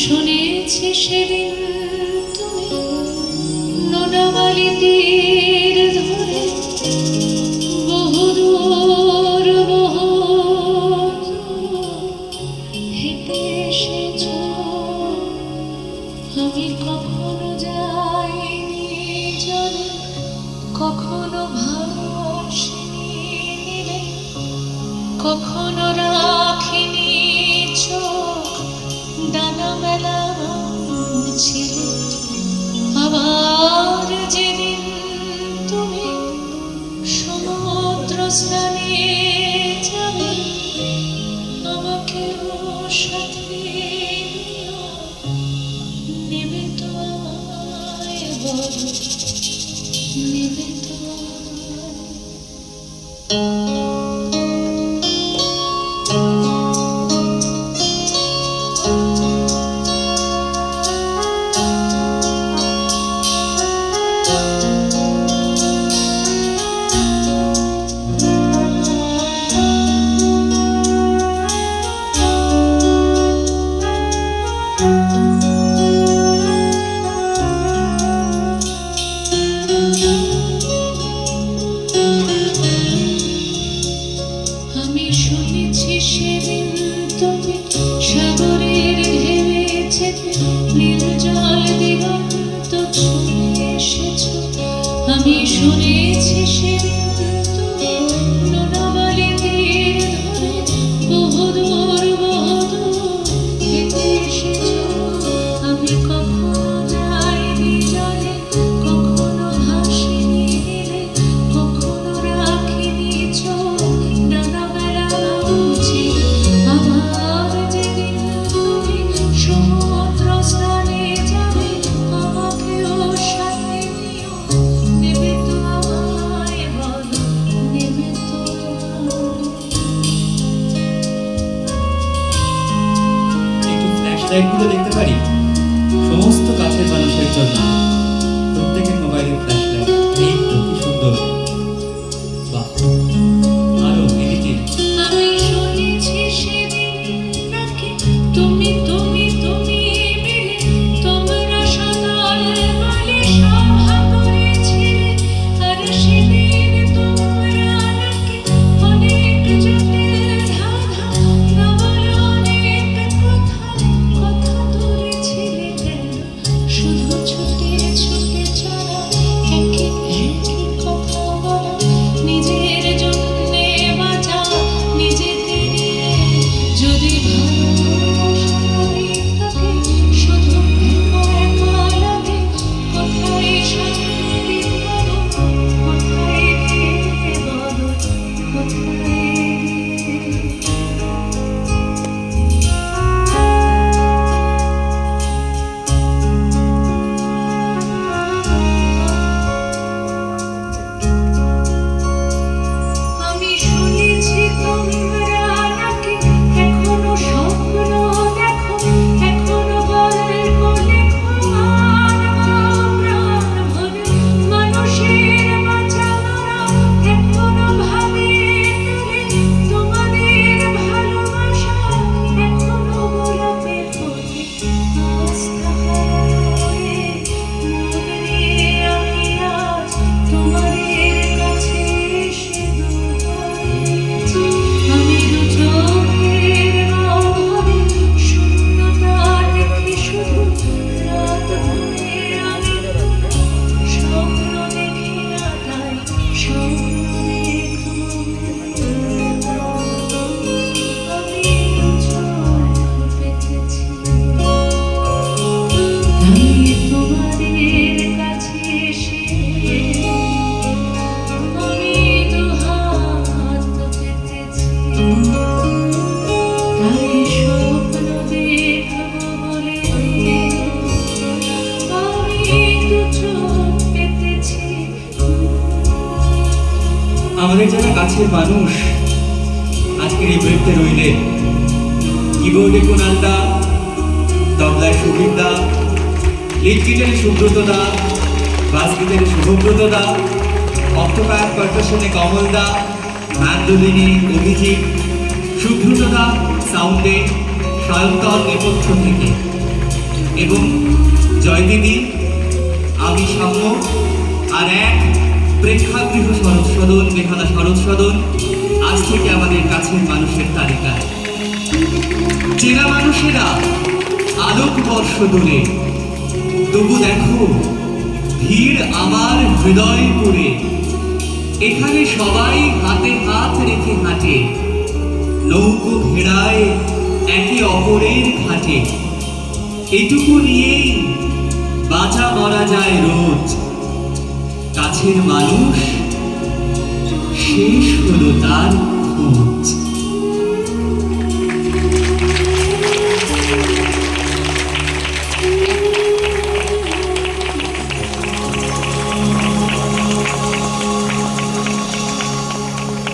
শুনেছি সেদিন তুমি নোনাবালি তীর ধরে বহুদূর বহু হেঁটে এসেছ। আমি কখনো যাইনি জলে, কখনো ভাসিনি নীলে, কখনো রাখিনি চোখ ডানা মেলা ছিল। আবার যেদিন তুমি সমুদ্র স্নানে যাবে, আমাকেও সাথে নিও, নেবে তো আমায় বলো, নেবে তো আমি শুনেছি সেদিন তুমি সাগরের ঢেউয়ে চেপে নীল জল দিগন্ত ছুঁয়ে এসেছ। আমি শুনেছি সেদিন তুমি নোনাবালি তীর ধরে বহুদূর বহুদূর হেঁটে এসেছ। আমি কখনো যাইনি জলে, কখনো ভাসিনি নীলে, কখনো রাখিনি চোখ ডানা মেলা ছিল। আবার যেদিন তুমি সমুদ্র স্নানে যাবে, আমাকেও সাথে নিও, নেবে তো আমায় বলো, নেবে তো একটু ফ্ল্যাশলাইট গুলো দেখতে পারি? সমস্ত কাছের মানুষের জন্য প্রত্যেকের মোবাইলের ফ্ল্যাশলাইট। এই তো কি সুন্দর! বাহ, আরো এদিকে আমি শুনেছি সেদিন নাকি তুমি তুমি তুমি মিলে তোমরা সদল বলে সভা করেছিলে। আর সেদিন তোমরা নাকি অনেক জটিল ধাঁধা না বলে অনেক কথা তুলেছিলে। কেন শুধু ছুটে ছুটে চলা, একই একই কথা বলা, নিজের জন্যে বাঁচা, নিজেকে নিয়ে যদি ভালোবাসা করি তাকে শুধু একা একা লাগে। কোথায় শান্তি বলো, কোথায় গিয়ে বলো, কোথায় আমি শুনেছি তোমরা নাকি এখনো স্বপ্ন দেখো, এখনো গল্প লেখো আর প্রাণ ভরে মানুষের বাঁচানোরা এখনো ভাবে তুলে। তোমাদের ভালোবাসা এখনো গোলাপের ফোঁটে আস্থা হয়ে মনে নিয়ে আমি আজ তোমাদের কাছে এসে দুহারেছি। আমি দু চোখের অভাবে শূন্যতা দেখি শুধু, রাত ভরে আমি স্বপ্ন দেখি না, তাই স্বপ্ন দেখবো। আমি দু চোখ পেতেছি, তাই তোমাদের কাছে এসে আমি দু হাত পেতেছি। তাই স্বপ্ন দেখবো বলে আমি দু চোখ পেতেছি। আমাদের যারা কাছের মানুষ আজকের এই বৃত্তে রইলেন। কিবোর্ডে কুণাল দা, তবলায় সুবীর দা, লিড গিটারে সুব্রত দা, বাস গিটারে শুভব্রত দা, অক্টোপার পারকাশনে কমল দা, ম্যান্ডোলিনে অভিজিৎ, সুব্রত দা সাউন্ডে, সায়ন্তন নেপথ্য থেকে এবং জয় দিদি, আমি সাম্য, আর এক প্রেক্ষাগৃহ শরৎ সদন, বেহালা শরৎ সদন আজ থেকে আমাদের কাছের মানুষের তালিকায়। চেনা মানুষেরা আলোকবর্ষ দূরে, তবু দেখো ভিড় আমার হৃদয় পুরে। এখানে সবাই হাতে হাত রেখে হাঁটে, নৌকো ঘেরায় একে অপরের ঘাটে। এটুকু নিয়েই বাঁচা মরা যায় রোজ। কাছের মানুষ শেষ হলো তার খোঁজ।